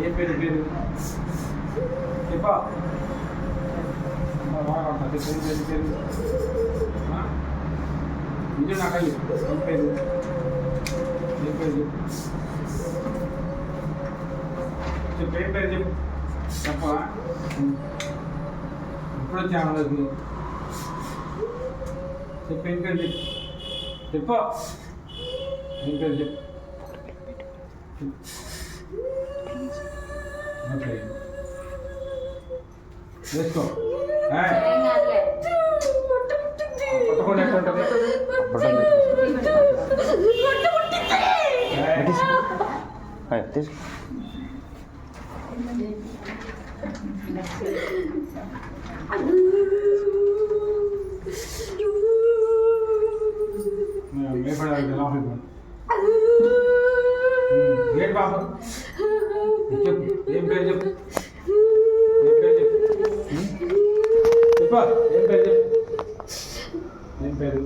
ఏ పేరు పేరు చెప్పా బాగా పేరు పేరు పేరు ఇది నాకు ఏం పేరు ఏ పేరు చెప్పు ఏ పేరు చెప్పు చెప్పా ఇప్పుడు వచ్చాను చెప్పు ఏం పేరు చెప్పు చెప్పు ఏం పేరు చెప్పు ఓకే వేసుకో పట్టుకోండి ఎక్కడ తీసుకో గేట్ బాబు చెప్పు ఏం పేరు చెప్పు ఏం పేరు చెప్పు చెప్పు ఏం పేరు చెప్పు ఏం పేరు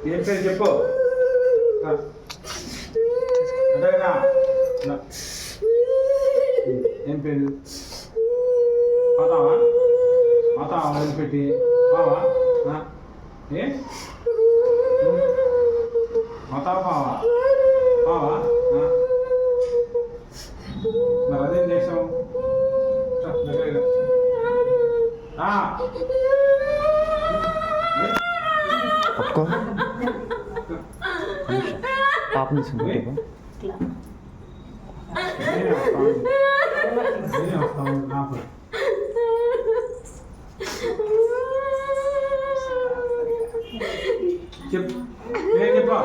ఏం పేరు చెప్పు అంతేనా ఏం పేరు పోతావా పోతావా వదిలిపెట్టి బావా ఏ పోతావా బావా బావా మరి అదేం చేసావు దగ్గర పట్టుకో పాపని తీసుకుంటా చెప్పు చెప్పా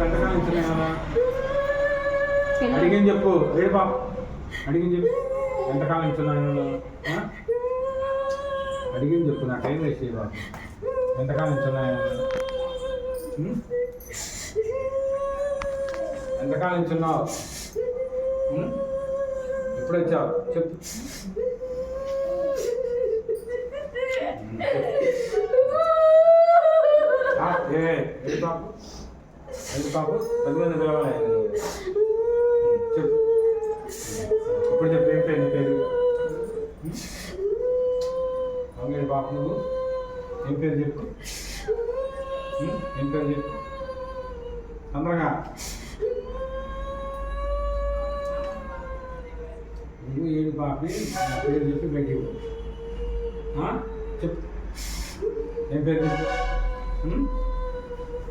ఎంతకాలం ఇస్తున్నాయి కదా అడిగింది చెప్పు రేడు పాప అడిగింది చెప్పు ఎంతకాలం ఇస్తున్నాను అడిగింది చెప్పు నా టైం వేస్ట్ చేయవా ఎంతకాలం ఇస్తున్నాను ఎంతకాలం ఇస్తున్నావు ఎప్పుడు వచ్చావు చెప్పు పాపు పాపు 10 మంది పిలవాలి చెప్పు ఇప్పుడు చెప్పు ఏం పేరు పేరు అవును పాప నువ్వు ఏం పేరు చెప్పు ఏం పేరు చెప్పు తొందరగా నువ్వు ఏడు పాపి నా పేరు చెప్పి బయటికి చెప్పు ఏం పేరు చెప్పు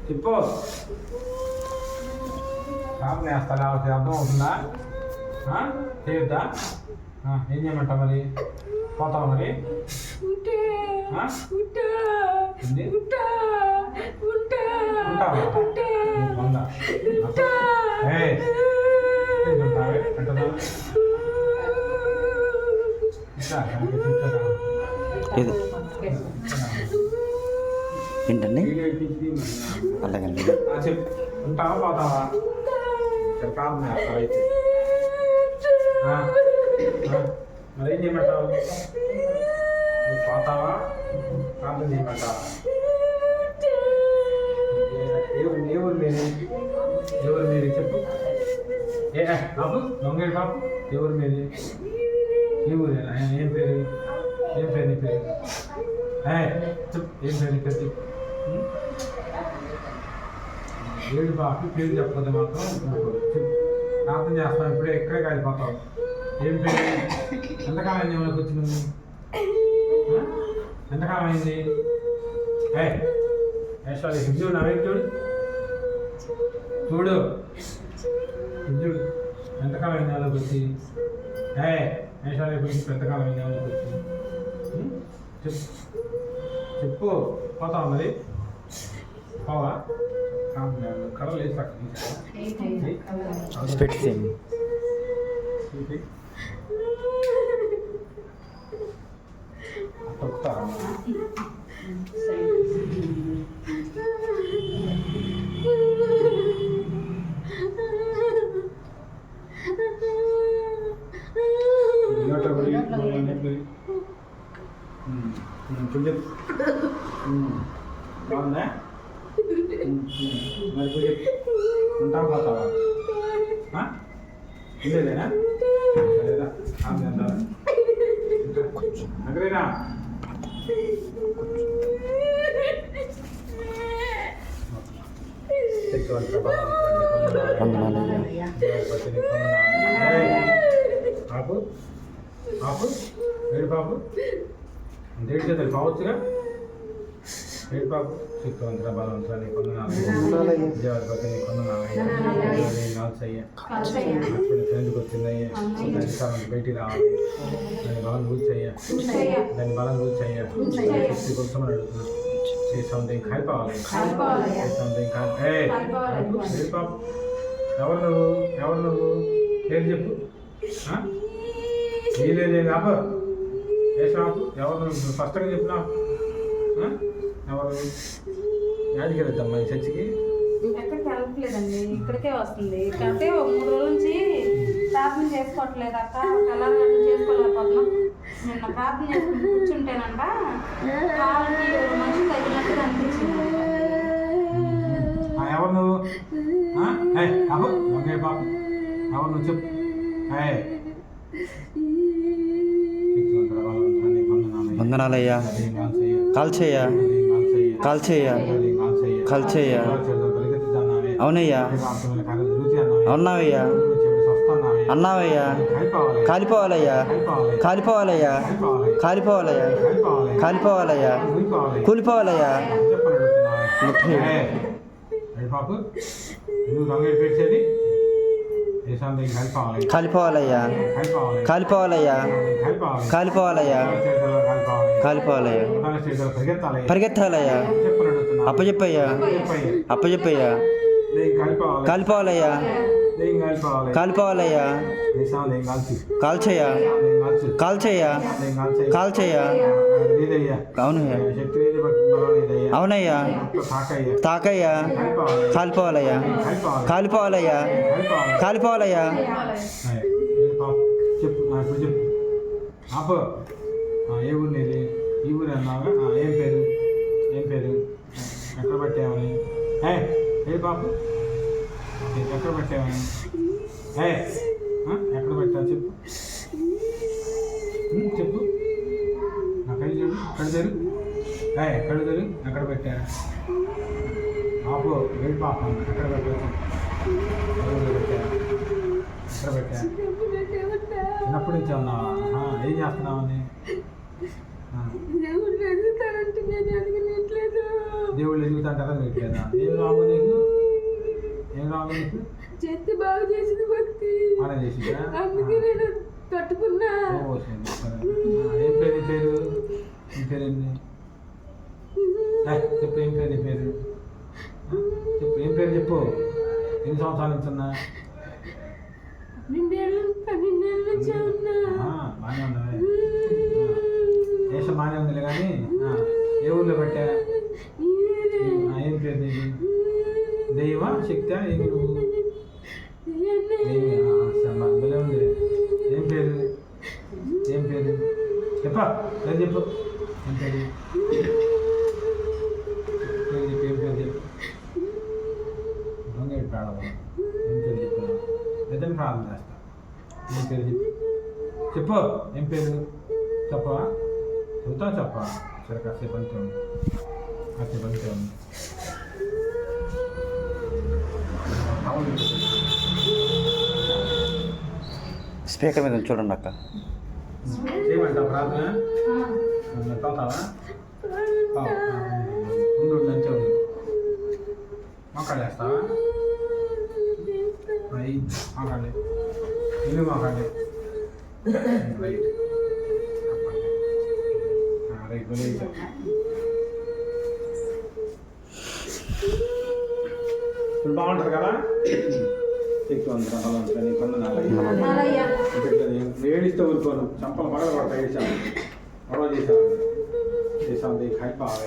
చెప్పు కాపు వేస్తా లేకపోతే అర్థం అవుతుందా చేయొద్దా ఏం చేయమంటావు మరి పోతావు మరి ఏంటండి అలాగండి చెప్పు ఉంటావా పోతావా కాదు అయితే మరి ఏం చేయమంటావు నువ్వు పోతావా కాదు చేయమంటావా ఎవరు మీరు చెప్పు ఏ బాబు దొంగేడు బాబు ఎవరు మీది ఏ ఊరేనా ఏం పేరు నీ పేరు చెప్పు ఏం పేరు నీ పేరు చెప్పు ఏడు బాబు పేరు చెప్పకపోతే మాత్రం ప్రార్థన చేస్తాం ఇప్పుడే ఎక్కడే కాలిపోతావు ఏం పేరు ఎంతకాలం అయింది మనకు వచ్చి నువ్వు ఎంతకాలం అయింది సారీ హిందుడు నా వ్యక్తుడు చూడు హిందుడు ఎంతకాలం అయింది వాళ్ళకి వచ్చి మేషాలు గురించి ఎంతకాలం అయింది వాళ్ళకి వచ్చి చెప్పు పోతావా మరి పోవా కడలు వేసి పక్కన తొక్కుతారా ఇప్పుడు చెప్పు బాగుందా మరి ఇప్పుడు చెప్పు ఉంటావు పోతావా ఇందేనా సరేనా అక్కడేనా ఆపు ఆపు ఏడు పాపు డేట్ చేత కావచ్చుగా ఏడు పాపు శక్తివంతుల బలవంతుల నీ కొందనాలు విజయవర్పతి నీ కొందనాలు ఎందుకు వచ్చిందయ్యా అధికారం బయటికి రావాలి దాని బలం కూర్చయ్యా దాని బలం కూర్చయ్యా శక్తి కోసం అడుగుతున్నా చేసాంతే కాలిపోవాలి చేసాంతే ఏడు పాపు ఎవరు నువ్వు పేరు చెప్పు లేదు ఆప వేసాపు ఎవరు నువ్వు ఫస్ట్గా చెప్పినా ఎవరు యాడికి వెళ్తామ్మా ఈ చర్చికి ఎక్కడికి వెళ్ళట్లేదండి ఇక్కడికే వస్తుంది అంటే 3 రోజుల నుంచి ప్రార్థన చేసుకోవట్లేదు అక్క తెల్లారి చేసుకోలేకపోతున్నాం నిన్న ప్రార్థన చేసుకుని కూర్చుంటేనంట కాళ్ళకి మనిషి తగినట్టుగా అనిపించింది. ఎవరు నువ్వు అబ్బు ఒకే పాప ఎవరు నువ్వు చెప్పు వందనాలయ్యా కాల్చేయ్యా కాల్చేయ్యా కాల్చేయ్యా అవునయ్యా అవునావయ్యా అన్నావయ్యా కాలిపోవాలయ్యా కాలిపోవాలయ్యా కాలిపోవాలయ్యా కాలిపోవాలయ్యా కూలిపోవాలయ్యా కాలిపోవాలయ్యా కాలిపోవాలయ్యా కాలిపోవాలయ్యా కాలిపోవాలయ్యా పరిగెత్తాలయ్యా అప్పచెప్పయ్యా అప్పచెప్పయ్యా కాలిపోవాలయ్యా కాలిపోవాలయ్యా కాల్చేయ్యా కాల్చేయ్యా కాల్చేయ్యా అవునయ్యా అవునయ్యా తాకయ్యా కాలిపోవాలయ్యా కాలిపోవాలయ్యా కాలిపోవాలయ్యా చెప్పు ఇప్పుడు చెప్పు ఆపు ఏ ఊరు నీది ఈ ఊరు అన్నావా ఏం పేరు ఎక్కడ పెట్టామని ఏ బాబు ఎక్కడ పెట్టామని ఎక్కడ పెట్టావు చెప్పు చెప్పు నా కళ్ళు చూడు కళ్ళు తెరు ఎక్కడ పెట్టా ఆపు ఏడు పాప ఎక్కడ పెట్టా ఎక్కడ పెట్టా చిన్నప్పటి నుంచి ఉన్నావా ఏం చేస్తున్నావని దేవుళ్ళు ఎదుగుతాంటారా పెట్టలేదా ఏం రావు నీకు చేతి బాగా చేసింది భక్తి బాగా చేసిందా అందుకే నేను తట్టుకున్నా. ఏం పేరు ఏంది చెప్పు ఏం పేరు చెప్పు ఏం పేరు చెప్పు ఎన్ని సంవత్సరాల నుంచి ఉన్నా 12 నుంచి ఉన్నా బాగానే ఉన్నది దేశం బాగానే ఉందిలే కానీ ఏ ఊళ్ళో పెట్టా ఏం పేరు నీది దెయ్యమా శక్తి ఏమి నువ్వు అందులో ఉంది ఏం పేరు చెప్పా లేదు చెప్పు ఏం పేరు చెప్పు దొంగ ప్రాణం ఏం పేరు చెప్పు పెద్దని ప్రార్థన చేస్తా ఏం పేరు చెప్పు ఏం పేరు చెప్పవా చెబుతావు చెప్పా సరే కాసేపు అంతే ఉంది స్పీకర్ మీద చూడండి అక్క చేయమంటావు ప్రార్థన పోతావా ఉండు అంతే ఉంది మొక్కలేస్తావా మొక్కండి ఇల్లు మొక్కండి రైట్ రైట్ వదిలేసా ఇప్పుడు బాగుంటుంది కదా ఏడిస్తే ఊరుకోను చంపలు పగల పడతా ఏడ్చాను గొడవ చేసాను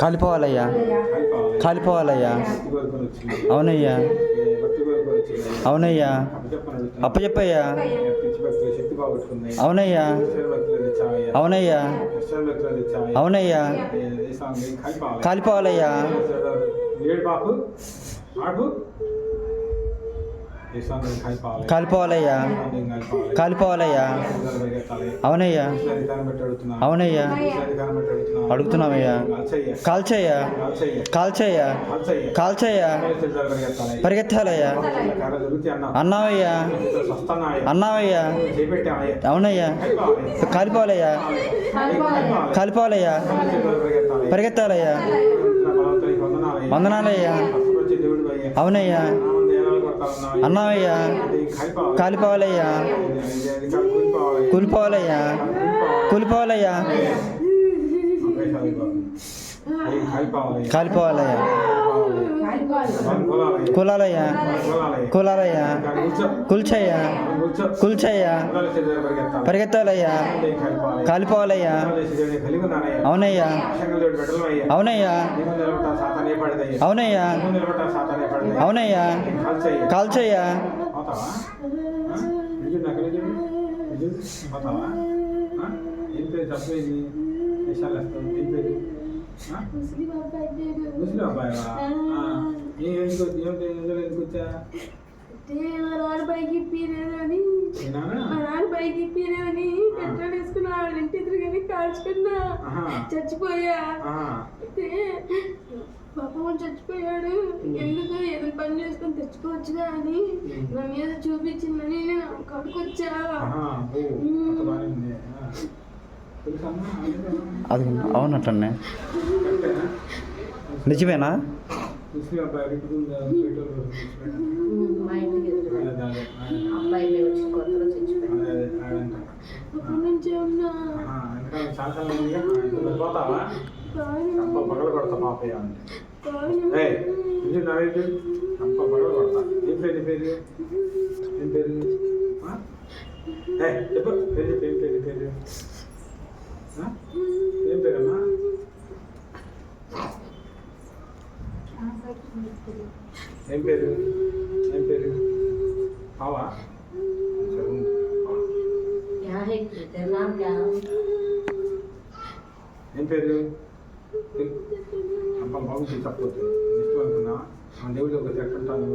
కాలిపోవాలయ్యా కాలిపోవాలయ్యా అవునయ్యా అవునయ్యా అప్పచెప్పయ్యా శక్తి బాగొట్టుకుంది అవునయ్యా తెచ్చావయ్యా. అవునయ్యా క్రిస్టియన్ వ్యక్తులు తెచ్చావయ్యా. అవునయ్యా దేశాన్ని కలిపాలి. కాలిపోవాలయ్యా ఏడు పాపు ఆడు దేశాన్ని కలిపాలి. కాలిపోవాలయ్యా కాలిపోవాలయ్యా అవునయ్యా అవునయ్యా అడుగుతున్నామయ్యా కాల్చయ్యా కాల్చయ్యా కాల్చయ్యా పరిగెత్తాలయ్యా అన్నావయ్యా అన్నావయ్యా అవునయ్యా కాలిపోవాలయ్యా కాలిపోవాలయ్యా పరిగెత్తాలయ్యా వందనాలయ్యా అవునయ్యా అన్నావయ్యా కాలిపోవాలయ్యా కూలిపోవాలయ్యా కూలిపోవాలయ్యా కాలిపోవాలయ్యా కూలాలయ్యా కూలాలయ్యా కూల్చయ్యా కూల్చయ్యా పరిగెత్తాలయ్యా కాలిపోవాలయ్యా అవునయ్యా అవునయ్యా అవునయ్యా అవునయ్యా కాల్చయ్యా ఏం పేరు చెప్పేది విషయాలు వస్తాం. ఏం పేరు ముస్లిం అబ్బాయివా? ఎందుకు వచ్చా? మా నాన్న బైక్ ఇప్పిలేదని పెట్రోల్ వేసుకున్నా వాళ్ళ ఇంటి ఎదురుగానే కాల్చుకున్నా చచ్చిపోయా. అయితే పాపం చచ్చిపోయాడు, ఎందుకు ఏదైనా పని చేసుకొని తెచ్చుకోవచ్చుగా అని నా మీద చూపించిందని నేను కడుకొచ్చా. అది అవునట్టండి నిజమేనా ముస్లిం అబ్బాయి మా ఇంటికి అబ్బాయి మేము వచ్చి కొత్తలో చచ్చిపోయాడు. అప్పటి నుంచే ఉన్నా. పోతావా పగల కొడతా పాపయ్య అప్ప పగల కొడతా. ఏం పేరు పేరు ఏం పేరు చెప్పు పేరు చెప్పు. ఏం పేరు పేరు ఏం పేరమ్మా? ఏం పేరు ఏం పేరు పావా? ఏం పేరు అబ్బా బాగుంది తప్పదు ఇష్టం అనుకున్నా. మన దేవుడు ఒక ఎట్టుంటాను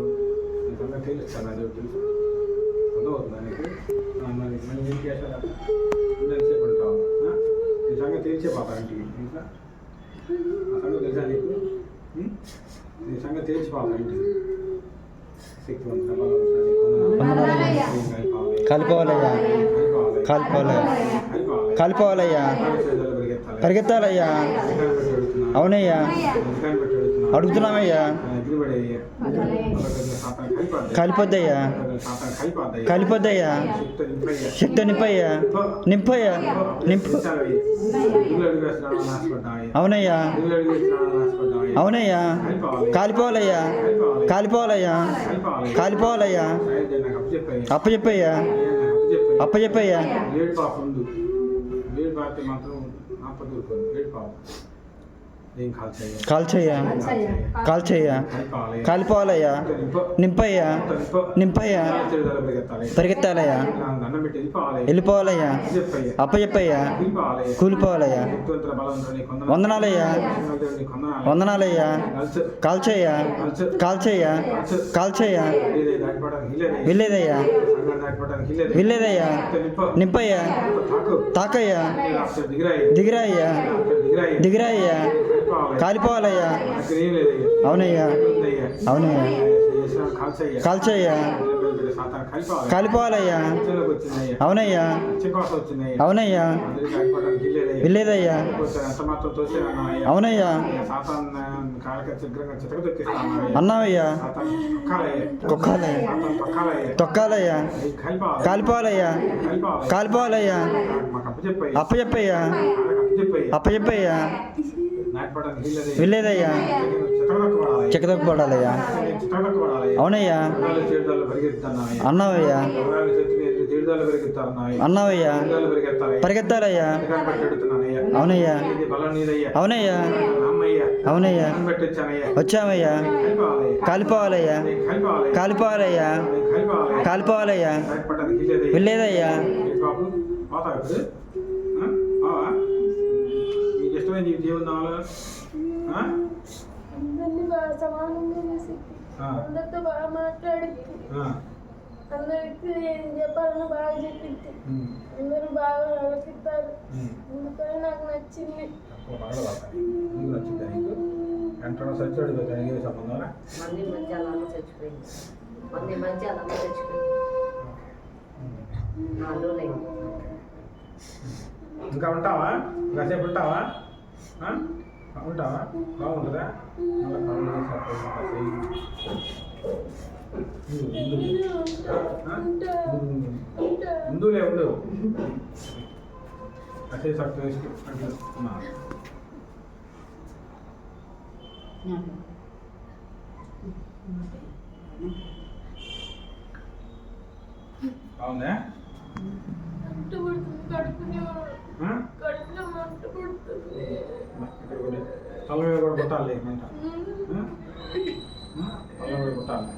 నీ సంగతి తెలుస్తాను. నా దేవుడు తెలుసు అర్థమవుతుందా నీకు? మరి మళ్ళీ ఏం చేశారా ఎంతసేపు ఉంటావు? నీ సంగతి తెలిసిపోతా ఇంటికి ఇంకా ఆ సంగతి తెలుసా నీకు? నీ సంగతి తెలిసిపోతా ఇంటికి. శక్తివంత కాలిపోవాలయ్యా కాలిపోవాలయ్యా కాలిపోవాలయ్యా పరిగెత్తాలయ్యా అవునయ్యా అడుగుతున్నామయ్యా కాలిపోద్దయ్యా కాలిపోద్దయ్యా శక్తి నింపయ్యా నింపయ్యా నింపు అవునయ్యా అవునయ్యా కాలిపోవాలయ్యా కాలిపోవాలయ్యా కాలిపోవాలయ్యా అప్పచెప్పయ్యా అప్పచెప్పయ్యా కాల్చయ్యా కాల్చయ్యా కాలిపోవాలయ్యా నింపయ్యా నింపయ్యా పరిగెత్తాలయ్యా వెళ్ళిపోవాలయ్యా అప్పచెప్పయ్యా కూలిపోవాలయ్యా వందనాలయ్యా వందనాలయ్యా కాల్చయ్యా కాల్చయ్యా కాల్చయ్యా వెళ్ళేదయ్యా వెళ్ళేదయ్యా నింపయ్యా తాకయ్యా దిగిరాయ్యా దిగిరాయ్యా కాలిపోవాలయ్యా అవునయ్యా అవునయ్యా కాల్చయ్యా కాలిపోవాలయ్యా అవునయ్యా అవునయ్యా వెళ్ళేదయ్యా అవునయ్యా అన్నావయ్యా కుక్కాలయ్యా తొక్కాలయ్యా కాలిపోవాలయ్యా కాలిపోవాలయ్యా అప్పచెప్పయ్యా అప్పచెప్పయ్యా వెళ్ళేదయ్యా చెక్కదొక్కపడాలయ్యా అవునయ్యా అన్నావయ్యా అన్నావయ్యా పరిగెత్తాలయ్యా అవునయ్యా అవునయ్యా అవునయ్యా వచ్చామయ్యా కాలిపోవాలయ్యా కాలిపోవాలయ్యా కాలిపోవాలయ్యా వెళ్ళేదయ్యా జీవనాలు అందరినీ బాగా సమానంగా చేసి అందరితో బాగా మాట్లాడింది. అందరికి ఏం చెప్పాలని బాగా చెప్పింది. అందరూ బాగా ఆలోచిస్తారు. అందుకని నాకు నచ్చింది. నచ్చింది నీకు వెంటనే సచ్చాడు దానికి సంబంధం మంది మధ్య అలా చచ్చిపోయింది. మంది మధ్య అలా చచ్చిపోయింది. 4 రోజులైంది. ఇంకా ఉంటావా? ఇంకాసేపు ఉంటావా? ఉంటావా? బాగుంటుందా? ముందులే ఉండు అసే సట్టు అట్లా బాగుందా? మంట పుడుతుంది కడుపులో మంట పుడుతుంది. తల మీద కూడా కొట్టాలి మంట తల మీద కొట్టాలి.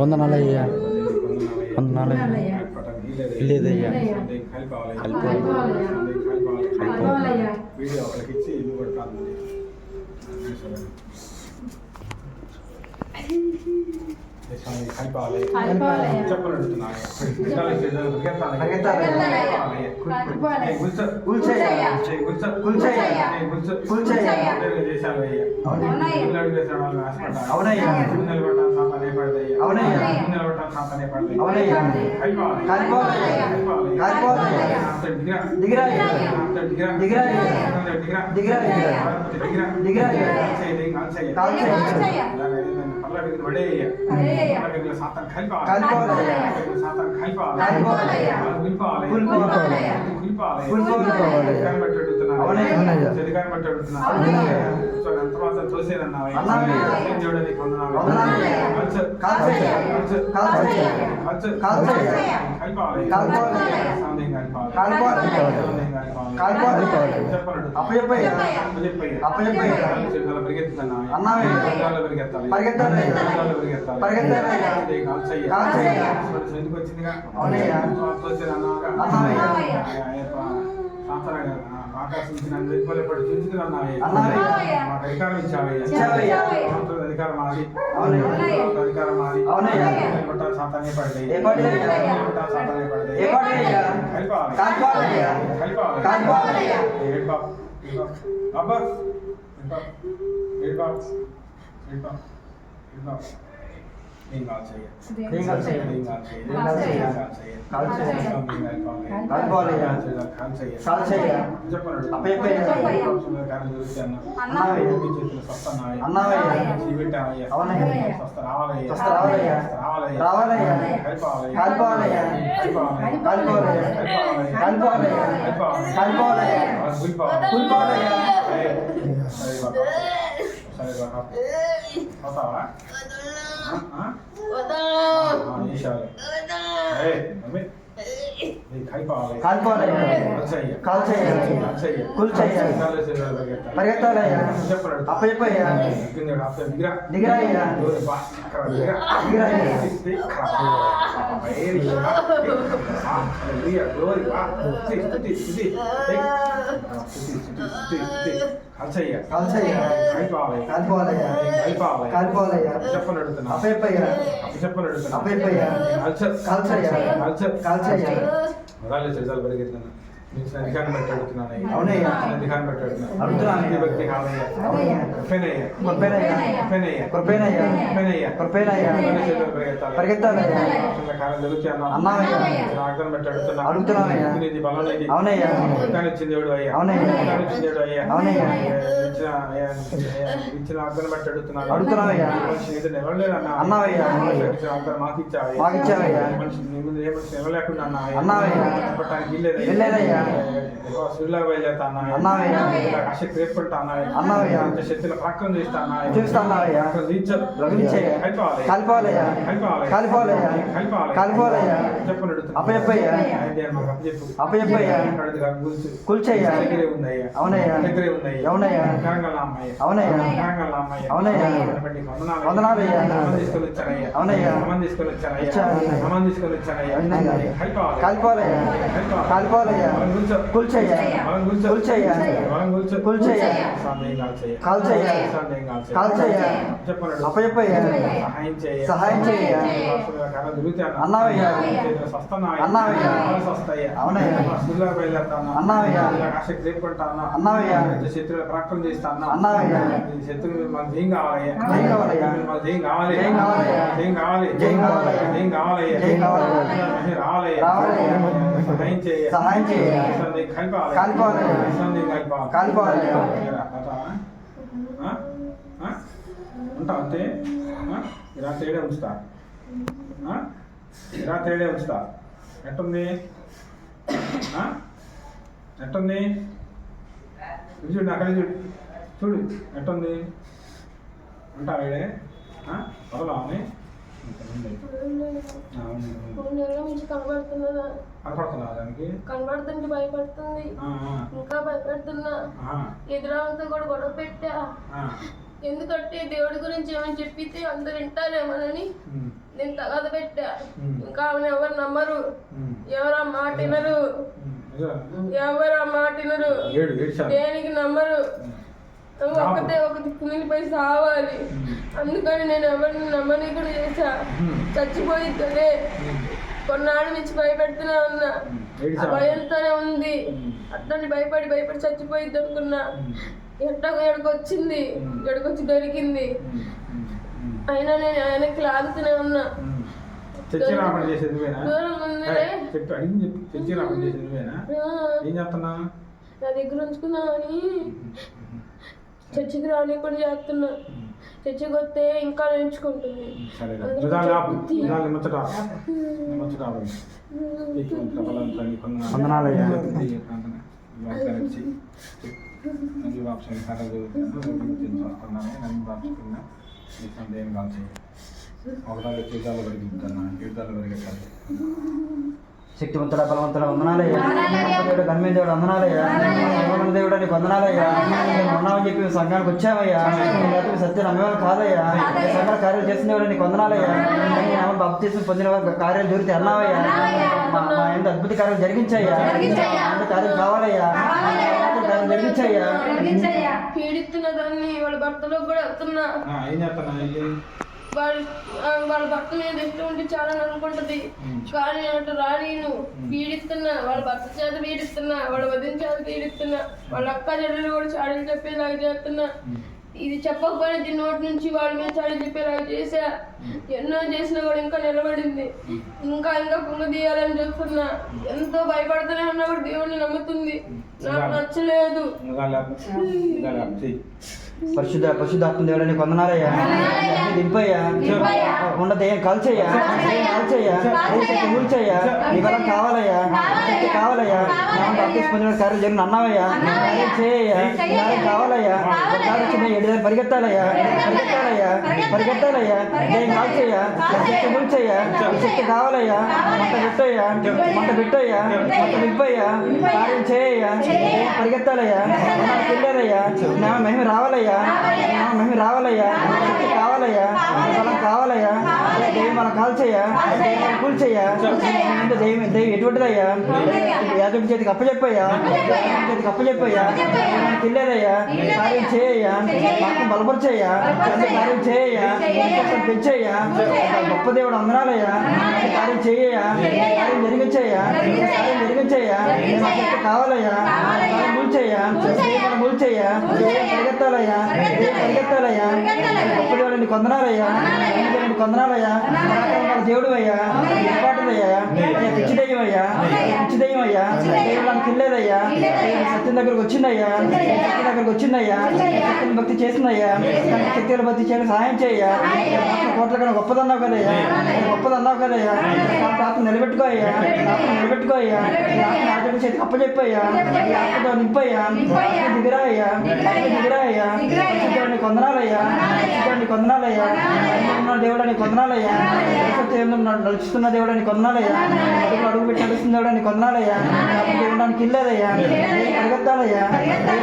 వందనాలయ్యా వందనాలయ్యా లేదయ్యా వీడియో ఒకరికి ఇచ్చి ఇల్లు కొట్టాలి. కలిపాలి చెప్పలు అడుగుతున్నాను. అధికారం ఇచ్చావయ్యా అధికారం మాది అధికారం మాది సాతానే పడతాయి పరిగెత్తాలయ్యా అప్పయ్యా దిగరాయ్యా అధికారం పెట్టాడుతున్నాను. అవునయ్యా అధికారం పెట్టాడుతున్నాను. అడుగుతున్నాను భక్తి కాదయ్యా. పరిగెత్తాలయ్యా అడుగుతున్నానయ్యా. అవునయ్యా ఇచ్చిన దేవుడు అయ్యా. అవునయ్యా అవునయ్యా ఇచ్చిన అర్థం బట్టి అడుగుతున్నాను. అడుగుతున్నావయ్యా అన్నావయ్యా మాకు మాకిచ్చావయ్యా మనిషి ఏ మనిషి ఇవ్వలేకుండా అన్నావయ్యా చెప్పడానికి వెళ్ళలేదయ్యా అన్నావయ్యా సూర్యులా బయలుదేరుతా అన్నావయ్యా. అశక్తి రేపుకుంటా అన్నావయ్యా. శక్తుల ప్రకటన చేస్తా చూస్తాన్నావయ్యా. రవించయ్యా కలిపోవాలయ్యా. కలిపోవాలయ్యా. కలిపోవాలయ్యా. అప్పచెప్పయ్యా. అప్పచెప్పయ్యా. కూల్చయ్యా. అవునయ్యా. అవునయ్యా. అవునయ్యా. అవునయ్యా. వందనాలయ్యా. అవునయ్యా. కలిపోవాలయ్యా. కలిపోవాలయ్యా. కూల్చయ్యా. కూల్చయ్యా. కూల్చయ్యా. కాల్చయ్యా. కాల్చయ్యా. అప్పచెప్పయ్యా. సహాయం చెయ్యా. అన్నావయ్యా. అన్నావయ్యా. అవునయ్యా. అన్నావయ్యా. అన్నావయ్యా. శత్రువుల ప్రకటన చేస్తా అన్నావయ్యా. శత్రువులు మనకి ఏం కావాలయ్యా ఏం కావాలయ్యా. మనకి ఏం కావాలి ఏం కావాలయ్యా. ఏం కావాలి ఏం కావాలయ్యా. ఏం కావాలయ్యా ఏం కావాలయ్యా. రావాలయ్యా రావాలయ్యా. సహాయం చేయ సహాయం చెయ్యా. కాలిపోవాలయ్యా. కాలిపోవాలయ్యా. ఉంటా అంతే ఇలా తేడే ఉంచుతా ఇలా తేడే ఉంచుతా ఎట్టుంది ఎట్టుంది చూడు అక్కడ చూడు చూడు ఎట్టుంది ఉంటా వేడే వదలాని 3 నెలల నుంచి కనబడుతున్నదా కనపడుతున్నా దానికి కనబడుతుంటే భయపడుతుంది ఇంకా భయపడుతున్నా ఎదురాలతో కూడా గొడవ పెట్టా ఎందుకంటే దేవుడి గురించి ఏమని చెప్పితే అందరు వింటారేమోనని నేను తగద పెట్టా ఇంకా ఆమెను ఎవరు నమ్మరు ఎవరు ఆ మాట వినరు ఎవరు ఆ మాట వినరు దేనికి నమ్మరు ఒకటే ఒక దిక్కునిపై సావాలి అందుకని నేను ఎవరిని నమ్మని కూడా చేశా చచ్చిపోయిద్దనే కొన్నాళ్ళ నుంచి భయపెడుతూనే ఉన్నా ఆ భయంతోనే ఉంది అట్లని భయపడి చచ్చిపోయిద్ది అనుకున్నా ఎట్టకు ఎడకొచ్చింది ఎడకొచ్చి దొరికింది అయినా నేను ఆయనకి లాగుతూనే ఉన్నా దూరం ఉందిలే నా దగ్గర ఉంచుకున్నామని చర్చికి రాని కూడా చేస్తున్నా చర్చికి వస్తే ఇంకా నేర్చుకుంటుంది వందనాలయ్యా. శక్తివంతుడ బలవంతుడ వందనాలయ్యా. దేవుడు గణమైన దేవుడు వందనాలయ్యా. దేవుడు నీకు వందనాలయ్యా. నేను ఉన్నామని చెప్పి సంఘానికి వచ్చావయ్యా. సత్య నమ్మేవాళ్ళు కాదయ్యా. సంఘాల కార్యాలు చేసిన దేవుడు నీకు వందనాలయ్యా. బాప్తిసం పొందిన కార్యాలు దొరికితే అన్నావయ్యా. మా ఎంత అద్భుత కార్యాలు జరిగించాయ్యా. కార్యాలు కావాలయ్యా. కార్యాలు జరిగించాయ్యా. పీడిస్తున్న దాన్ని వాళ్ళ భర్తలో కూడా వెళ్తున్నా వాళ్ళ భర్త మీద ఇష్టం ఉంటే చాలా అనుకుంటది కానీ అటు రానీను పీడిస్తున్నా వాళ్ళ భర్త చేత పీడిస్తున్నా వాళ్ళ వదిన చేత పీడిస్తున్నా వాళ్ళ అక్క చెల్లెలు కూడా చాడీలు చెప్పేలాగా చేస్తున్నా ఇది చెప్పకపోయినా దీని నోటి నుంచి వాళ్ళ మీద చాడీలు చెప్పేలాగా చేసా ఎన్నో చేసినా కూడా ఇంకా నిలబడింది ఇంకా పుంగ తీయాలని చూస్తున్నా ఎంతో భయపడుతూనే ఉన్నా కూడా దేవుడిని నమ్ముతుంది నాకు నచ్చలేదు పరిశుద్ధాత్మ దేవుడని కొందనాలయ్యా. దింపయ్యా. ఉండ దయ్యం కాల్చయ్యా. కూల్చయ్యా. నీ బలం కావాలయ్యా. శక్తి కావాలయ్యా. పొందిన కార్యం జరిగిన అన్నావయ్యా. చేయయ్యా. కావాలయ్యా. ఎడిదాన్ని పరిగెత్తాలయ్యా. పరిగెత్తాలయ్యా. దయ్యం కాల్చయ్యా. శక్తి కూల్చయ్యా. శక్తి కావాలయ్యా. మంట పెట్టయ్యా. నింపయ్యా. కార్యం చేయయ్యా. పరిగెత్తాలయ్యా. పిల్లరయ్యా. నా మహిమ రావాలయ్యా. మహిమ రావాలయ్యా. శక్తి కావాలయ్యా. బలం కావాలయ్యా. దైవం మనం కాల్చయ్యా. కూల్చయ్యా. దైవం ఎటువంటిదయ్యా. యాజకుడి చేతికి అప్పచెప్పయ్యా. చేతికి అప్పచెప్పయ్యా. పిల్లరయ్యా. కార్యం చేయయ్యా. బలపరచయ్యా. కార్యం చేయయ్యా. పెంచయ్యా. గొప్ప దేవుడు అందరాలయ్యా. కార్యం చేయయ్యా. కార్యం జరిగించయ్యా. కార్యం జరిగించయ్యా. శక్తి కావాలయ్యా. కూల్చయ్యా. కూల్చయ్యా. పరిగెత్తాలయ్యా. పరిగెత్తాలయ్యా. గొప్ప దేవుడు కొందనాలయ్యా. కొందనాలయ్యా. దేవుడు అయ్యా ఏర్పాటుదయ్యా పిచ్చి దయ్యం అయ్యా పిచ్చి దయ్యం అయ్యా దేవుడు నాకు కిల్లేదయ్యా సత్యం దగ్గరకు వచ్చిందయ్యా సత్యం దగ్గరకు వచ్చిందయ్యా సత్యం భక్తి చేసిందయ్యా శక్తిగా భక్తి చేయడం సహాయం చేయయ్యా కోట్ల కన్నా గొప్పదన్నావు కదయ్యా గొప్పదన్నావు కదయ్యా ఆత్మ నిలబెట్టుకోయ్యా ఆత్మ నిలబెట్టుకోయ్యా ఆత్మ చేతికి అప్పచెప్పయ్యా ఈ ఆత్మతో నింపయ్యా దిగిరాయ్యా దిగిరాయ్యా నీ కొందనాలయ్యా నీ కొందనాలయ్యా దేవుడని కొందనాలయ్యా నడుచుతున్న దేవుడని కొందనాలయ్యా అడుగు పెట్టి నడుస్తున్న దేవుడని కొందనాలయ్యా దేవుడానికి ఇల్లేదయ్యా పరిగెత్తాలయ్యా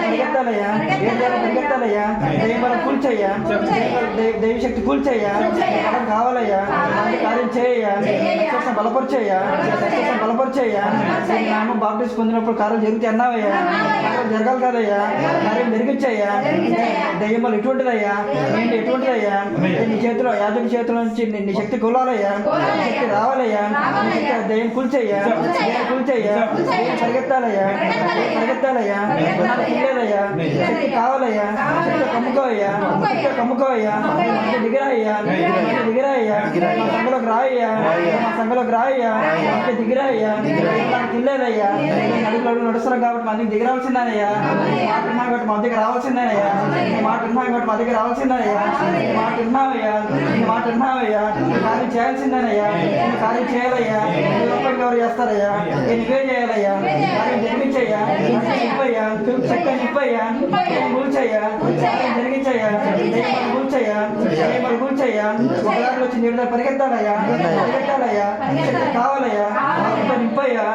పరిగెత్తాలయ్యా పరిగెత్తాలయ్యా దైవం కూల్చయ్యా దైవశక్తి కూల్చయ్యా బలం కావాలయ్యా కార్యం చేయయ్యా బలపరిచయ్యా బలపరిచయ్యా నామం బాప్టిస్ట్ పొందినప్పుడు కార్యం జరిగితే అన్నావయ్యా కార్యం జరగాలి కదయ్యా కార్యం జరిగించయ్యా దయ్యములు ఎటువంటిదయ్యా ఏంటి ఎటువంటిదయ్యా నీ చేతిలో యాజకుడి చేతిలో నుంచి నీ శక్తి కొలాలయ్యా శక్తి రావాలయ్యా దయ్యం కూల్చయ్యా కూల్చయ్యా పరిగెత్తాలయ్యా పరిగెత్తాలయ్యా లేదయ్యా శక్తి కావాలయ్యా శక్తి కమ్ముకోవయ్యా కమ్ముకోవయ్యా దిగిరాయ్యా దిగిరాయ్యా మా సంఘలోకి రాయ్యా మా సంఘలోకి రాయ్యా దిగిరాయ్యా తినలేదయ్యా అడుగులు నడుస్తున్నాం కాబట్టి మా దగ్గర దిగిరాల్సిందేనయ్యా మాట ఉన్నాం కాబట్టి మా దగ్గర రావాల్సిందేనయ్యా మాట ఉన్నాం కాబట్టి మా దగ్గర రావాల్సిందేనయ్యా మాట ఉన్నావయ్యా మాట ఉన్నావయ్యా కార్యం చేయాల్సిందేనయ్యా కార్యం చేయాలయ్యా ఎవరు చేస్తారయ్యా నువ్వే చేయాలయ్యా కార్యం జరిగించయ్యా నిప్పయ్యా శక్తి నిప్పయ్యా కూల్చయ్యా జరిగించయ్యా కూల్చయ్యా కూల్చయ్యా ఒక దాంట్లో వచ్చి నీరు పరిగెత్తాలయ్యా పరిగెత్తాలయ్యా శక్తి కావాలయ్యా నిప్పయ్యా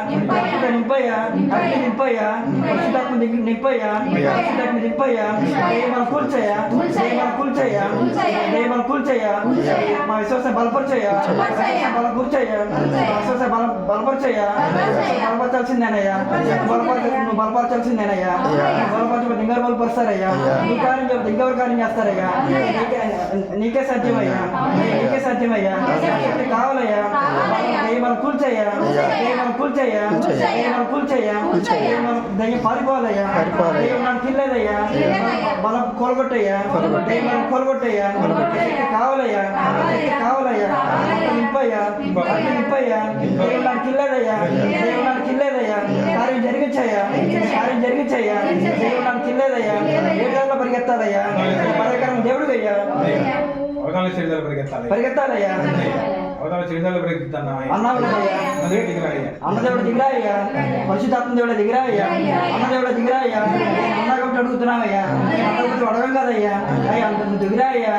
నిప్పయ్యా అగ్ని నిప్పయ్యా పరిశుద్ధాత్మ నిప్పయ్యా పరిశుద్ధాత్మ నిప్పయ్యా దైవం కూల్చయ్యా దైవం కూల్చయ్యా దైవం కూల్చయ్యా మా విశ్వాసం బలపరిచయ్యా బలం కూర్చయ్యా విశ్వాసం బలపరిచయ్యా బలపరచాల్సిందేనయ్యా నువ్వు బలపరచాల్సిందేనయ్యా బలపరచబడి ఇంకా బలపరుస్తారయ్యా నీ కార్యం చెబుతా ఇంకెవరు కార్యం చేస్తారయ్యా నీకే సాధ్యమయ్యా నీకే సాధ్యమయ్యా శక్తి కావాలయ్యా దైవం కూల్చయ్యా దైవం కూల్చయ్యా దైవం కూల్చయ్యా దయ్యం పారిపోవాలయ్యా దైవం నాకు తినలేదయ్యా బలం కోలగొట్టయ్యా దైవం కోలగొట్టయ్యా శక్తి కావాలయ్యా శక్తి కావాలయ్యా నింపయ్యా నింపయ్యా దైవం నాకు తినలేదయ్యా దైవం నాకు తినలేదయ్యా కార్యం జరిగించయ్యా కార్యం జరిగించయ్యా దైవం నాకు తినలేదయ్యా ఏడాదిలో పరిగెత్తాలయ్యా పరకరం దేవుడు అయ్యా అవతాల శరీరాలు పరిగెత్తాలి పరిగెత్తాలయ్యా అవతాల శరీరాలు పరిగెత్తున్నా అన్నవుడయ్యా అన్నదేవుడు దిగిరాయ్యా పరిశుద్ధాత్మ దేవుడు దిగిరాయ్యా అన్నదేవుడు దిగిరాయ్యా అన్న కాబట్టి అడుగుతున్నావయ్యా అడగకపోతే అడగం కదయ్యా అయ్యా నువ్వు దిగిరాయ్యా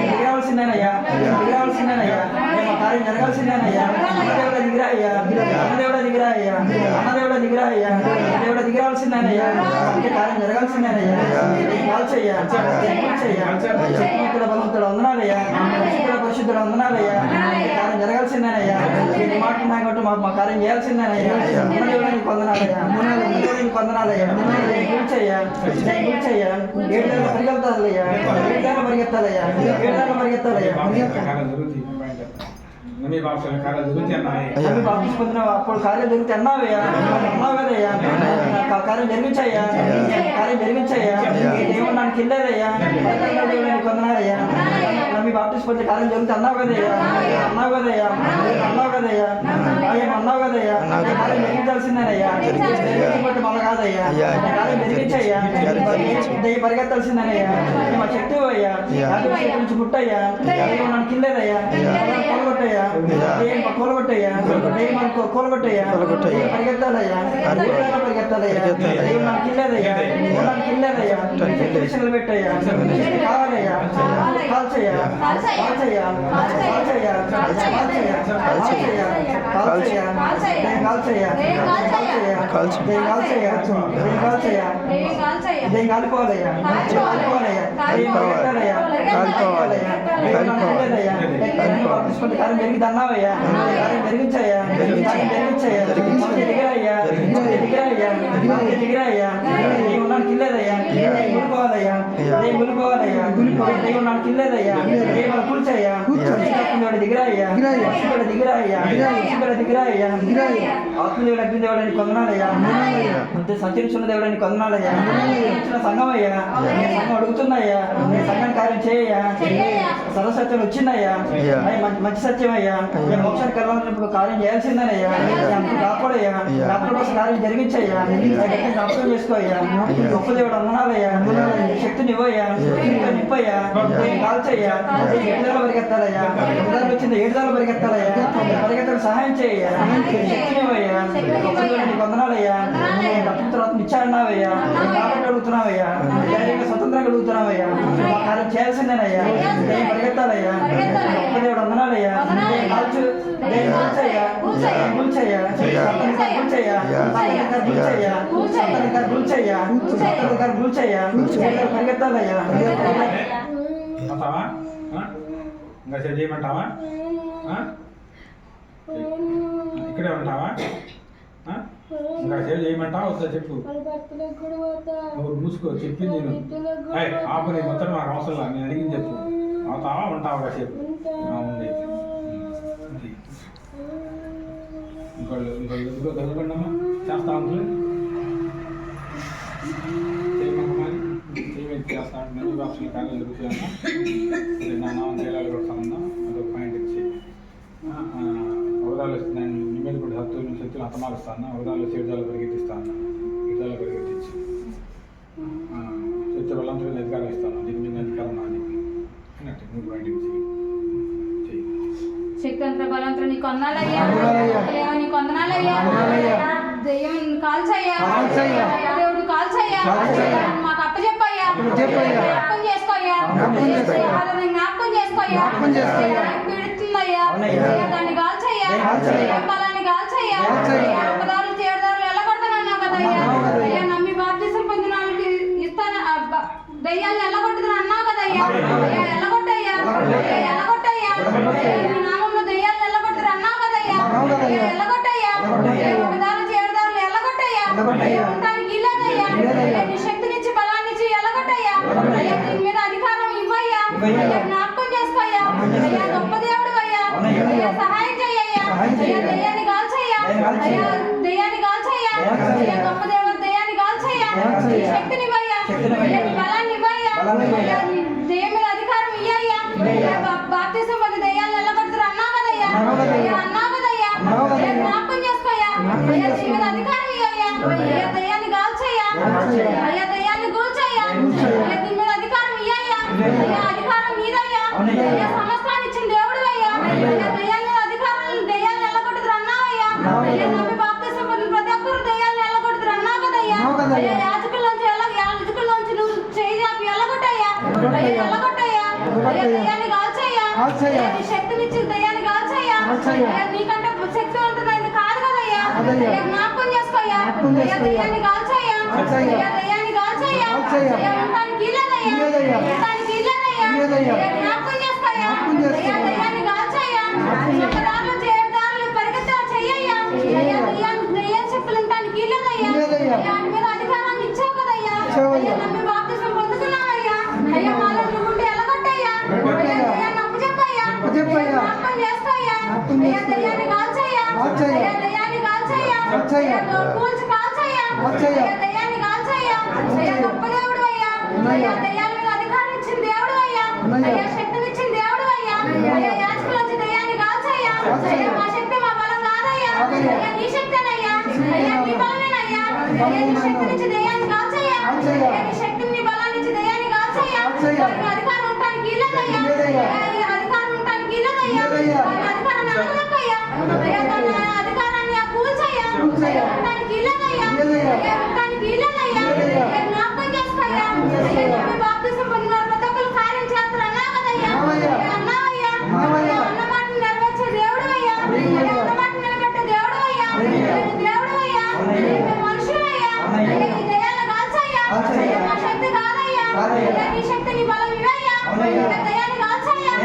దిగిరావాల్సిందేనయ్యా దిగిరావాల్సిందేనయ్యా మా కార్యం జరగాల్సిందేనయ్యా అన్నదేవుడు దిగిరాయ్యా అన్నదేవుడు దిగిరాయ్యా అన్నదేవుడు దిగిరాయ్యా దేవుడు దిగిరావాల్సిందేనయ్యా కార్యం జరగాల్సిందేనయ్యా కాల్చయ్యా కూల్చయ్యా శక్తివంతుడ బలవంతుడ వందనాలయ్యా పరిశుద్ధుడ వందనాలయ్యా కార్యం జరగాల్సిందేనయ్యా నీ మాట ఉన్నాయి కాబట్టి మా కార్యం చేయాల్సిందేనయ్యా దేవుడిని పొందనాలయ్యా దేవుడిని పొందనాలయ్యా కూర్చయ్యా కూర్చయ్యా ఏడాదిలో పరిగెత్తాలయ్యా ఏడాదిలో పరిగెత్తాలయ్యా ఏడాదిలో పరిగెత్తాలయ్యా మీ భాషలో కార్యాలు జరుగుతున్నాయి బాప్టిస్ట్ పొందిన అప్పుడు కార్యం జరిగితే అన్నావయ్యా అన్నావు కదయ్యా కార్యం జరిగించయ్యా కార్యం జరిగించయ్యా దేవుడు నాకు కిందయ్యా దేవుడిని పొందనాలయ్యా మీ బాప్టిస్ట్ పొందిన కార్యం జరిగితే అన్నావు కదయ్యా అన్నావు కదయ్యా అన్నావు కదయ్యా అన్నావు కదయ్యా కార్యం జరిగించాల్సిందేనయ్యా జరిగించబట్టి మళ్ళీ కాదయ్యా కార్యం జరిగించయ్యా దయ్యం పరిగెత్తాల్సిందేనయ్యా మా శక్తి అయ్యా నుంచి పుట్టయ్యా దేవుడు నాకు కిందయ్యా కొలగొట్టయ్యా కోలగొట్టయ్యా కోలగొట్టయ్యా పరిగెత్తాలయ్యా పరిగెత్తాలయ్యా దేవుడు నాకు కిందయ్యా నాకు కిందయ్యా పెట్టయ్యా కావాలయ్యా కాల్చయ్యా కాల్చయ్యా కాల్చయ్యా కాల్చయ్యా కాల్చయ్యా కాల్చయ్యా కాల్చయ్యా కాల్చయ్యా కాల్చయ్యా కాల్చయ్యా దేని కాలిపోవాలయ్యా కాలిపోవాలయ్యా కాలిపోవాలయ్యా కాలిపోవాలయ్యా కార్యం జరిగింది అన్నావయ్యా కార్యం జరిగించయ్యా కార్యం జరిగించయ్యా దిగిరాయ్యా దిగిరాయ్యా దిగిరాయ్యా నీ ఉన్నాను కిల్లేదయ్యా మునిపోవాలయ్యా మునిపోవాలయ్యా దైవం నాకు కిందేదయ్యా దైవం కూర్చోయ్యా కూర్చోడు దిగిరాయ్యా దిగిరాయ్యా ఆత్మదేవుడు అగ్నిదేవుడని కొందనాలయ్యా అంతే సంచరించిన దేవుడని కొందనాలయ్యా ఇచ్చిన సంఘం అయ్యా నేను సంఘం అడుగుతున్నాయ్యా నేను సంఘాన్ని కార్యం చేయయ్యా సర్వసత్యం వచ్చిందయ్యా మంచి సత్యం అయ్యా నేను మోక్షానికి కలవాలన్నప్పుడు కార్యం చేయాల్సిందేనయ్యా కాపాడయ్యా కాపాడు కోసం కార్యం జరిగించయ్యా జ్ఞాపకం చేసుకోయ్యా గొప్ప దేవుడు అన్నాలయ్యా శక్తిని ఇవ్వయ్యా నింపయ్యా కాల్చయ్యా ఏడుదాలు పరిగెత్తాలయ్యా ఏడుదాలు వచ్చింది ఏడుదాలు పరిగెత్తాలయ్యా పరిగెత్తడానికి సహాయం చేయయ్యా శక్తిని ఇవ్వయ్యా గొప్ప దేవుడిని వందనాలయ్యా తర్వాత ఇచ్చాడన్నావయ్యా కాబట్టి అడుగుతున్నావయ్యా ధైర్యంగా స్వతంత్రంగా అడుగుతున్నావయ్యా మా కార్యం చేయాల్సిందేనయ్యా పరిగెత్తాలయ్యా గొప్ప దేవుడు వందనాలయ్యా కాల్చు కూల్చయ్యా కూల్చయ్యా పరిగెత్తాలయ్యా వస్తావా ఇంకా సేవ చేయమంటావా ఇక్కడే ఉంటావా ఇంకా సేవ చేయమంటావా వస్తా చెప్పు నువ్వు మూసుకో చెప్పింది నేను ఆపని మొత్తం నాకు అవసరం నేను అడిగింది చెప్పు అవుతావా ఉంటావా కాసేపు ఉంది ఇంకోళ్ళు ఎందుకో చదువుకోండమ్మా చేస్తా ఉంటుంది చేస్తా ఉంటుంది బాక్సులు కార్యాలు జరుగుతాయన్నా నా నాన్న తేలాలు కొడతానన్నా అదొక పాయింట్ ఇచ్చి అవదాలు ఇస్తున్నాను నీ మీద కూడా శక్తులు హతమారుస్తాను అవదాలు చేడుదాలు పరిగెత్తిస్తాను ఇదాలు పరిగెత్తించి శక్తి బలంతో అధికారం ఇస్తాను దీని మీద అధికారం నాది అన్నట్టు నువ్వు పాయింట్ ఇచ్చి శక్తంత్ర బలంత్ర నీకు వందనాలయ్యా నీకు వందనాలయ్యా దెయ్యం కాల్చయ్యా దేవుడు కాల్చయ్యా మాకు అప్పచెప్పయ్యా జ్ఞాపకం చేసుకోయ్యా జ్ఞాపకం చేసుకోయ్యా పీడుతుందయ్యా దాన్ని కాల్చయ్యా బలాన్ని కాల్చయ్యా ఒకదారులు చేడుదారులు ఎల్లగొడతానన్నావు కదయ్యా అయ్యా నమ్మి బాప్తిసం పొందిన వాళ్ళకి ఇస్తాను దయ్యాన్ని ఎల్లగొట్టుదని అన్నావు కదయ్యా ఎల్లగొట్టయ్యా ఎల్లగొట్టయ్యా నామంలో దయ్యాలను ఎల్లగొట్టరు అన్నావు కదయ్యా ఎల్లగొట్టయ్యా ఒకదారులు చేడుదారులు ఎల్లగొట్టయ్యా ఉండడానికి ఇల్లేదయ్యా నీ శక్తినిచ్చి బలాన్నిచ్చి ఎల్లగొట్టయ్యా అయ్యా దీని మీద అధికారం ఇవ్వయ్యా జ్ఞాపకం చేసుకోయ్యా అయ్యా గొప్ప దేవుడు అయ్యా అయ్యా సహాయం చెయ్యయ్యా అయ్యా దయ్యాన్ని కాల్చయ్యా అయ్యా దయ్యాన్ని కాల్చయ్యా అయ్యా గొప్ప దేవుడు దయ్యాన్ని కాల్చయ్యా శక్తిని ఇవ్వయ్యా నీ బలాన్ని ఇవ్వయ్యా అయ్యా దయ్యం మీద అధికారం ఇయ్యయ్యా బాప్తిసం పొంది దయ్యాలను ఎల్లగొడతారు అన్నావు కదయ్యా అన్నావు కదయ్యా జ్ఞాపకం చేసుకోయ్యా అయ్యా దీని మీద అధికారం ఇయ్యయ్యా అయ్యా దయ్యాన్ని కాల్చయ్యా అయ్యా దయ్యాన్ని కూల్చయ్యా అయ్యా దీని మీద అధికారం ఇయ్యయ్యా అయ్యా అధికారం నీదయ్యా అయ్యా సమస్తాన్ని ఇచ్చిన దేవుడు అయ్యా అయ్యా దయ్యాన్ని అధికారం దయ్యాలను ఎల్లగొడతారు అన్నావయ్యా అయ్యా నమ్మి బాప్తిసం పొందిన ప్రతి ఒక్కరు దయ్యాలను ఎల్లగొడతారు అన్నావు కదయ్యా అయ్యా యాజకుల్లోంచి నువ్వు చేయి చాపి ఎల్లగొట్టయ్యా అయ్యా ఎల్లగొట్టయ్యా అయ్యా దయ్యాన్ని కాల్చయ్యా అయ్యా నీ శక్తినిచ్చి దయ్యాన్ని కాల్చయ్యా అయ్యా నీకంటే శక్తివంతుడైంది కాదు కదయ్యా అయ్యా జ్ఞాపకం చేసుకోయ్యా అయ్యా దయ్యాన్ని కాల్చయ్యా అయ్యా దయ్యాన్ని కాల్చయ్యా అయ్యా ఉండడానికి ఇల్లేదయ్యా ఉండడానికి ఇల్లేదయ్యా అయ్యా జ్ఞాపకం చేసుకోయ్యా అయ్యా దయ్యాన్ని కాల్చయ్యా ఒకదారులు చేడుదారులు పరిగెత్తా చెయ్యయ్యా అయ్యా దయ్యాన్ని శక్తులు ఉండడానికి ఇల్లేదయ్యా అయ్యా వాటి మీద అధికారాన్ని ఇచ్చావు కదయ్యా అయ్యా నమ్మి బాప్తిసం పొందుకున్నావయ్యా అయ్యా మాలో నువ్వు ఉండి ఎల్లగొట్టయ్యా అయ్యా దయ్యాన్ని అప్పచెప్పయ్యా జ్ఞాపకం చేసుకోయ్యా అయ్యా దయ్యాన్ని కాల్చయ్యా అయ్యా దయ్యాన్ని కాల్చయ్యా అయ్యా కూల్చి కాల్చయ్యా అయ్యా దయ్యాన్ని కాల్చయ్యా అయ్యా గొప్ప దేవుడు అయ్యా అయ్యా దయ్యాల మీద అధికారం ఇచ్చిన దేవుడు అయ్యా అయ్యా శక్తినిచ్చిన దేవుడు అయ్యా అయ్యా యాజకులొచ్చి దయ్యాన్ని కాల్చయ్యా అయ్యా మా శక్తి మా బలం కాదయ్యా అయ్యా నీ శక్తేనయ్యా అయ్యా నీ బలమేనయ్యా అయ్యా నీ శక్తినిచ్చి దయ్యాన్ని కాల్చయ్యా అయ్యా నీ శక్తిని నీ బలాన్నిచ్చి దయ్యాన్ని కాల్చయ్యా అధికారం ఉండడానికి ఇల్లదయ్యా అధికారం ఉండడానికి ఇల్లదయ్యా అధికారాన్ని అడగలకయ్యా అయ్యా దాని అధికారాన్ని కూల్చయ్యా ఉండడానికి ఇల్లదయ్యా ఉండడానికి ఇల్లదయ్యా జ్ఞాపకం చేసుకోయ్యా అయ్యా నమ్మి బాప్తిసం పొందిన ప్రతి ఒక్కరు కార్యం చేస్తారు అన్నావు కదయ్యా అన్నావయ్యా అన్న మాటను నెరవేర్చే దేవుడు అయ్యా అన్న మాట నిలబెట్టే దేవుడు అయ్యా దేవుడు అయ్యా మనుషులు అయ్యా ఈ దయ్యాలను కాల్చయ్యా మా శక్తి కాదయ్యా నీ శక్తి నీ బలం ఇవయ్యా దయ్యాన్ని కాల్చయ్యా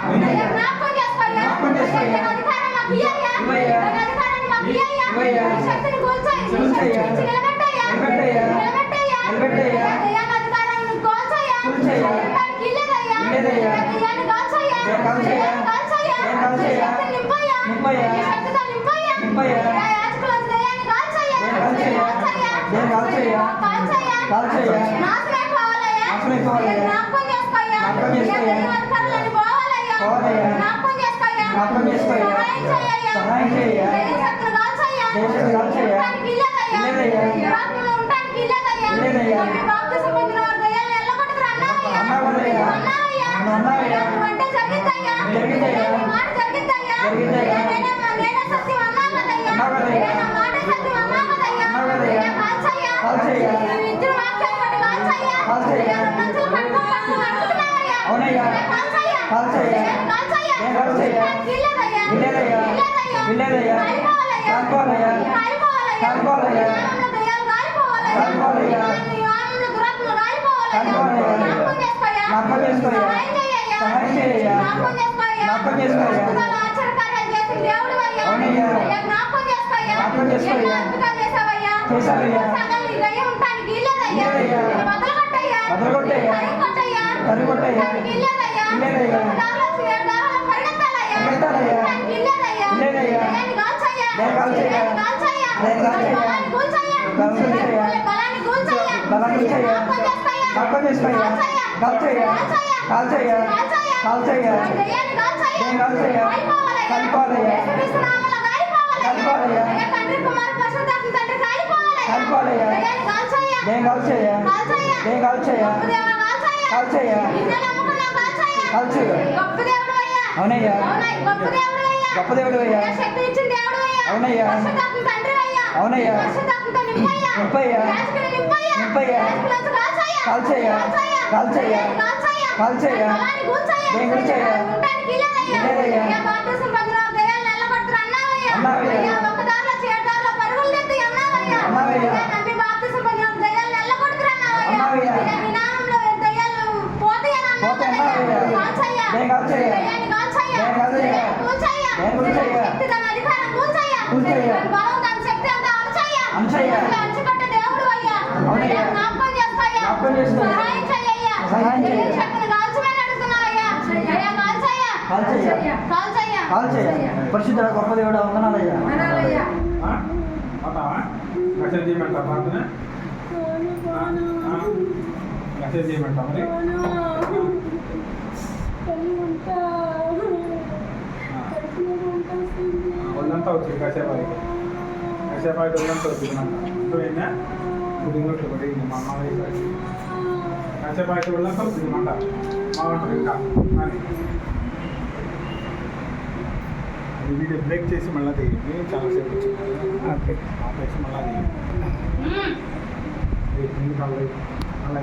అయ్యా జ్ఞాపకం చేసుకోయ్యా అయ్యా అధికారం మాకు ఇయ్యయ్యా అధికారాన్ని మాకు ఇయ్యయ్యా శక్తిని కూల్చేయి నిలబెట్టయ్యా అయ్యా అధికారాన్ని కూల్చేయ్యా ఉండడానికి ఇల్లేదయ్యా అయ్యాన్ని కాల్చేయ్యా శక్తిని నింపయ్యా శక్తితో నింపయ్యా యాజకుల దయ్యాన్ని కాల్చేయ్యా నాశనం పోవాలయ్యా జ్ఞాపకం చేసుకోయ్యా అధికారులని పోవాలయ్యా జ్ఞాపకం చేసుకోయ్యా సహాయం చేయ్యా శక్తిని కాల్చేయ్యా ఉండడానికి ఇల్లేదయ్యా దురాత్మలు ఉండడానికి ఇల్లేదయ్యా మీ బాప్తిసం పొందిన వారి దయ్యాలను ఎల్లగొట్టుకుని అన్నావయ్యా అంటే జరిగిద్దయ్యా మాట జరిగిద్దయ్యా నేనే సత్యం అన్నా కదయ్యా నా మాట సత్యం అన్నా కదయ్యా కాల్చయ్యా ఈ ఇచ్చిన వాక్యాన్ని బట్టి కాల్చయ్యా మంచులు కట్టుకున్నావయ్యా కాల్చయ్యా ఉండడానికి ఇల్లేదయ్యా కాలిపోవాలయ్యా దయ్యాలు కాలిపోవాలయ్యా నీ ఆనంద దురాత్మలు కాలిపోవాలయ్యా జ్ఞాపకం చేసుకోయ్యా సహాయం చేయ్యా జ్ఞాపకం చేసుకోయ్యా అద్భుతాలు ఆశ్చర్యకార్యాలు చేసిన దేవుడివయ్యా అయ్యా జ్ఞాపకం చేసుకోయ్యా ఎన్నో అద్భుతాలు చేసావయ్యా సగం నీ దయ్యం ఉండడానికి ఇల్లేదయ్యా వదలగొట్టయ్యా తరిగొట్టయ్యా ఉండడానికి ఇల్లేదయ్యా దారిలో పరిగెత్తాలయ్యా ఉండడానికి ఇల్లేదయ్యా దయ్యాన్ని కాల్చయ్యా బలాన్ని కూల్చయ్యా జ్ఞాపకం చేసుకోయ్యా కాల్చయ్యా దయ్యాన్ని కాల్చయ్యా కాలిపోవాలయ్యా యేసుక్రీస్తు నామములో కాలిపోవాలయ్యా తండ్రి కుమార పరిశుద్ధాత్మ తండ్రి కాలిపోవాలయ్యా దయ్యాన్ని కాల్చయ్యా గొప్ప దేవుడా కాల్చయ్యా నిన్నే నమ్ముకున్నాం కాల్చయ్యా గొప్ప దేవుడవయ్యా అవునయ్యా గొప్ప దేవుడవయ్యా శక్తి ఇచ్చిన దేవుడవయ్యా అవునయ్యా పరిశుద్ధాత్మ తండ్రివయ్యా అవునయ్యా పరిశుద్ధాత్మతో నింపయ్యా యాజకుని నింపయ్యా యాజకులను కాల్చయ్యా బలాన్ని కూల్చయ్యా ఉండడానికి ఇల్లేదయ్యా అయ్యా బాప్తిసం పొందిన వారి దయ్యాలను ఎల్లగొట్టుకుని అన్నావయ్యా అయ్యా ఒక్క దారిలో చీడదారిలో పరుగులు తీద్దు అన్నావయ్యా అయ్యా నమ్మి బాప్తిసం పొందిన వారి దయ్యాలను ఎల్లగొట్టుకుని అన్నావయ్యా అయ్యా నీ నామములో దయ్యాలు పోతాయని అన్నావయ్యా కాల్చయ్యా దయ్యాన్ని కాల్చయ్యా కూల్చయ్యా శక్తి తన అధికారం కూల్చయ్యా దాని బలం దాని శక్తి అంతా అణచయ్యా అణచిపెట్టే దేవుడు అయ్యా అయ్యా జ్ఞాపకం చేసుకోయ్యా సహాయం చెయ్యయ్యా శక్తిని కాల్చమని అడుగుతున్నావయ్యా అయ్యా కాల్చయ్యా పరిశుద్ధ గొప్ప దేవుడా వందనాలయ్యా పోతావా మెసేజ్ చేయమంటా ప్రార్థన మెసేజ్ చేయమంటా మరి ఒళ్ళంతా వచ్చింది కాసేపు అయితే ఒళ్ళంతా వచ్చింది అర్థమైందా ఇప్పుడు ఇంకోటి ఒకటి మా అమ్మ కాసేపు అయితే ఒళ్ళంతా వచ్చింది మంట బాగుంటుంది ఇంకా అని వీడియో బ్రేక్ చేసి మళ్ళీ తీయండి చాలాసేపు వచ్చింది ఆపేసి మళ్ళీ తీయండి ముందుకు అలా